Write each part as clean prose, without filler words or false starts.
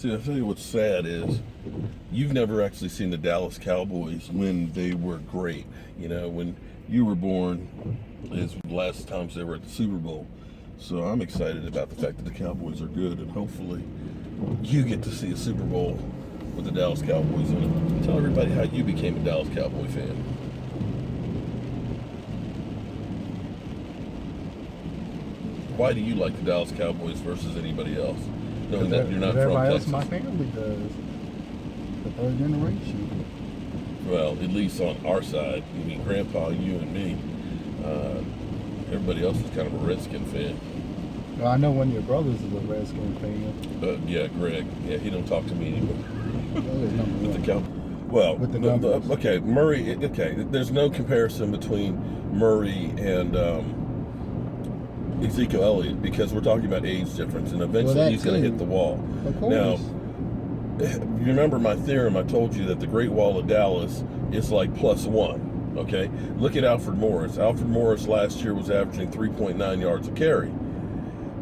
See, I'll tell you what's sad is you've never actually seen the Dallas Cowboys when they were great. You know, when you were born is the last times they were at the Super Bowl. So I'm excited about the fact that the Cowboys are good, and hopefully you get to see a Super Bowl with the Dallas Cowboys in it. Tell everybody how you became a Dallas Cowboy fan. Why do you like the Dallas Cowboys versus anybody else? Knowing that you're not from everybody Texas. else in my family does. The third generation. Well, at least on our side, I mean, Grandpa, you and me. Everybody else is kind of a Redskin fan. Well, I know one of your brothers is a Redskin fan. Yeah, Greg. Yeah, he don't talk to me anymore. With the Cowboys. Well, with the okay, Murray. Okay, there's no comparison between Murray and Ezekiel Elliott because we're talking about age difference, and eventually he's going to hit the wall. Of course. Now, you remember my theorem? I told you that the Great Wall of Dallas is like +1. Okay, look at Alfred Morris. Alfred Morris last year was averaging 3.9 yards a carry,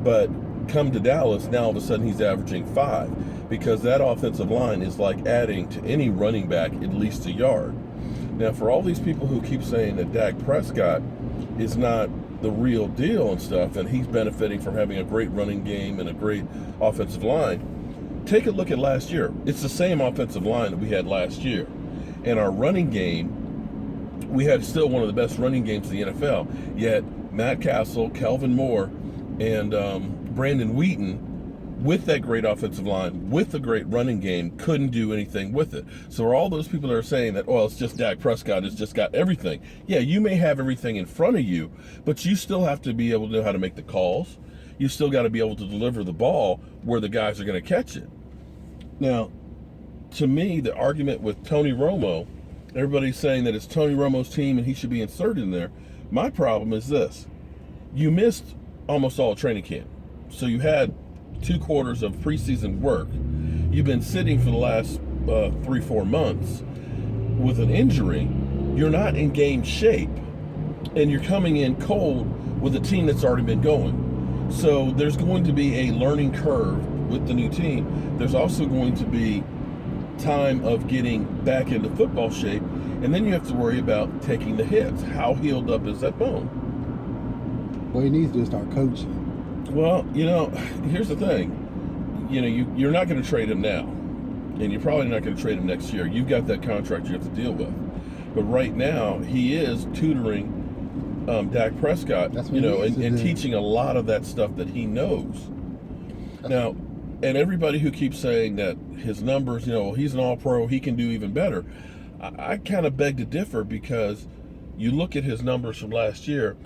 but come to Dallas, now all of a sudden he's averaging 5 because that offensive line is like adding to any running back at least a yard. Now, for all these people who keep saying that Dak Prescott is not the real deal and stuff, and he's benefiting from having a great running game and a great offensive line, take a look at last year. It's the same offensive line that we had last year. And our running game, we had still one of the best running games in the NFL. Yet Matt Castle, Kelvin Moore, and Brandon Wheaton, with that great offensive line, with the great running game, couldn't do anything with it. So all those people that are saying that, oh, it's just Dak Prescott has just got everything. Yeah, you may have everything in front of you, but you still have to be able to know how to make the calls. You still got to be able to deliver the ball where the guys are going to catch it. Now, to me, the argument with Tony Romo, everybody's saying that it's Tony Romo's team and he should be inserted in there. My problem is this. You missed almost all training camp. So you had 2 quarters of preseason work. You've been sitting for the last 3-4 months with an injury. You're not in game shape, and you're coming in cold with a team that's already been going. So there's going to be a learning curve with the new team. There's also going to be time of getting back into football shape, and then you have to worry about taking the hits. How healed up is that bone? Well, he needs to start coaching. Well, you know, here's the thing. You know, you're not going to trade him now, and you're probably not going to trade him next year. You've got that contract you have to deal with. But right now, he is tutoring Dak Prescott, you know, and teaching a lot of that stuff that he knows. Now, and everybody who keeps saying that his numbers, you know, he's an all-pro, he can do even better. I kind of beg to differ because you look at his numbers from last year,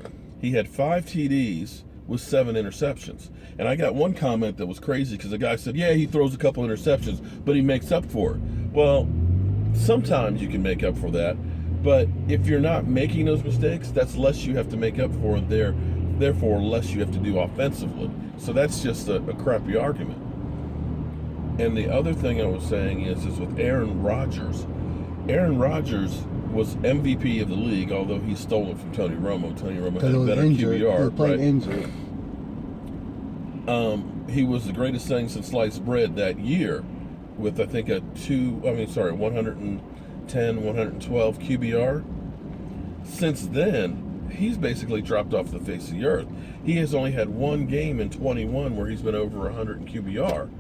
he had 5 TDs with 7 interceptions. And I got one comment that was crazy because the guy said, yeah, he throws a couple interceptions, but he makes up for it. Well, sometimes you can make up for that, but if you're not making those mistakes, that's less you have to make up for there, therefore less you have to do offensively. So that's just a crappy argument. And the other thing I was saying is with Aaron Rodgers. Aaron Rodgers was MVP of the league, although he stole it from Tony Romo. Tony Romo had a better QBR, right? Injured. He was the greatest thing since sliced bread that year with, I think, 110, 112 QBR. Since then, he's basically dropped off the face of the earth. He has only had 1 game in 21 where he's been over 100 in QBR.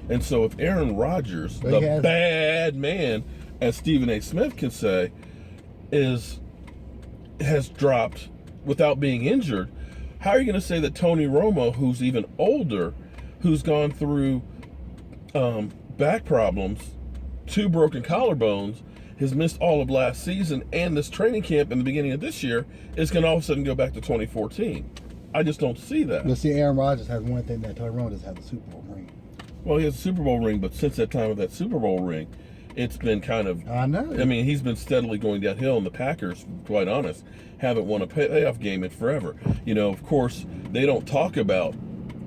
And so if Aaron Rodgers, the bad man, as Stephen A. Smith can say, has dropped without being injured, how are you going to say that Tony Romo, who's even older, who's gone through back problems, 2 broken collarbones, has missed all of last season and this training camp in the beginning of this year, is going to all of a sudden go back to 2014? I just don't see that. But see, Aaron Rodgers has one thing that Tony Romo does have: a Super Bowl ring. Well, he has a Super Bowl ring, but since that time of that Super Bowl ring, it's been kind of... I know. I mean, he's been steadily going downhill, and the Packers, quite honest, haven't won a playoff game in forever. You know, of course, they don't talk about,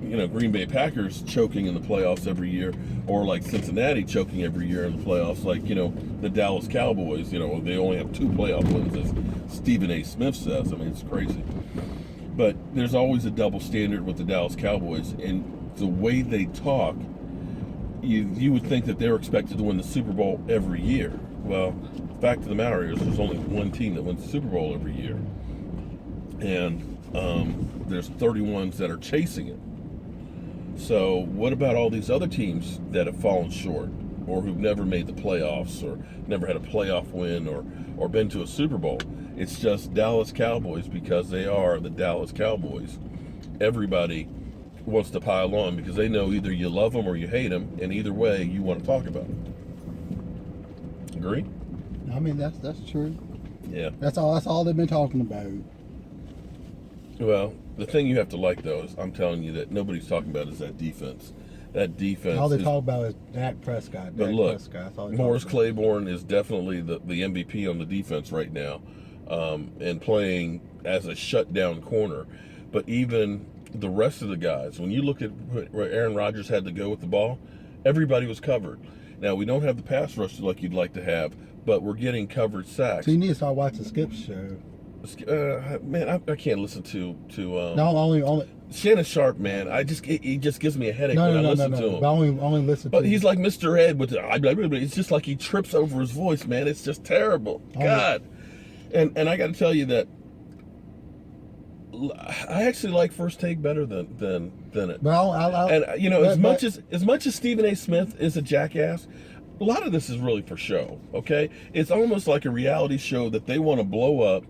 you know, Green Bay Packers choking in the playoffs every year, or like Cincinnati choking every year in the playoffs, like, you know, the Dallas Cowboys, you know, they only have 2 playoff wins, as Stephen A. Smith says. I mean, it's crazy. But there's always a double standard with the Dallas Cowboys, and the way they talk you would think that they were expected to win the Super Bowl every year. Well, the fact of the matter is there's only one team that wins the Super Bowl every year. And there's 31 that are chasing it. So what about all these other teams that have fallen short or who've never made the playoffs or never had a playoff win or been to a Super Bowl? It's just Dallas Cowboys because they are the Dallas Cowboys. Everybody wants to pile on because they know either you love them or you hate them, and either way you want to talk about it. Agree? I mean, that's true. Yeah. That's all they've been talking about. Well, the thing you have to like, though, is I'm telling you that nobody's talking about is that defense. That defense. All they talk about is Dak Prescott. But look, Prescott. Morris Claiborne is definitely the MVP on the defense right now, and playing as a shutdown corner. But even the rest of the guys, when you look at where Aaron Rodgers had to go with the ball, everybody was covered. Now, we don't have the pass rush like you'd like to have, but we're getting covered sacks. So you need to start watching Skip's show. Man, I can't listen to No, only Shannon Sharp, man. He just gives me a headache when I listen to him. But only listen But to he's like Mr. Ed with it's just like he trips over his voice, man. It's just terrible. God. And I got to tell you that I actually like First Take better than it. But and you know, as much as Stephen A. Smith is a jackass, a lot of this is really for show. Okay, it's almost like a reality show that they want to blow up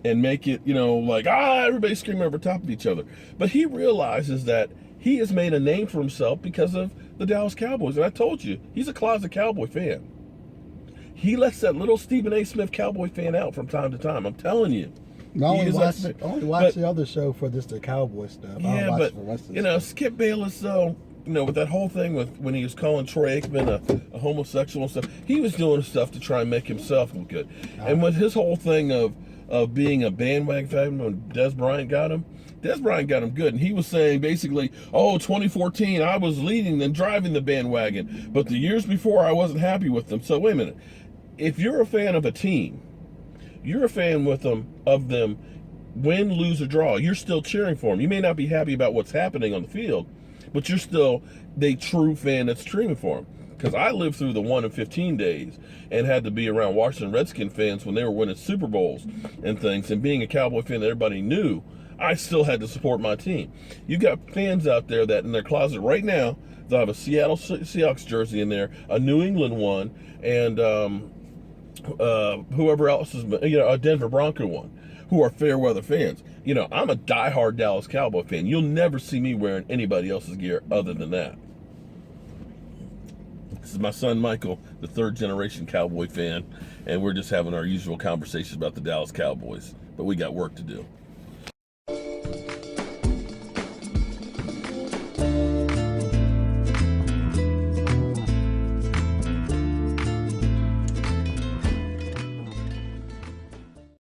and make it, you know, like everybody's screaming over top of each other. But he realizes that he has made a name for himself because of the Dallas Cowboys. And I told you, he's a closet Cowboy fan. He lets that little Stephen A. Smith Cowboy fan out from time to time. I'm telling you. I only watch the other show for the Cowboy stuff. Yeah, but you know, Skip Bayless though, you know, with that whole thing with when he was calling Troy Aikman a homosexual and stuff, he was doing stuff to try and make himself look good. And with his whole thing of being a bandwagon fan when Des Bryant got him good. And he was saying basically, 2014, I was leading and driving the bandwagon. But the years before, I wasn't happy with them. So wait a minute. If you're a fan of a team, you're a fan of them, win, lose, or draw. You're still cheering for them. You may not be happy about what's happening on the field, but you're still the true fan that's cheering for them. Because I lived through the 1 in 15 days and had to be around Washington Redskin fans when they were winning Super Bowls and things. And being a Cowboy fan that everybody knew, I still had to support my team. You got fans out there that in their closet right now, they'll have a Seattle Seahawks jersey in there, a New England one, and whoever else is, a Denver Bronco one, who are fair weather fans. You know, I'm a diehard Dallas Cowboy fan. You'll never see me wearing anybody else's gear other than that. This is my son Michael, the third generation Cowboy fan, and we're just having our usual conversations about the Dallas Cowboys. But we got work to do.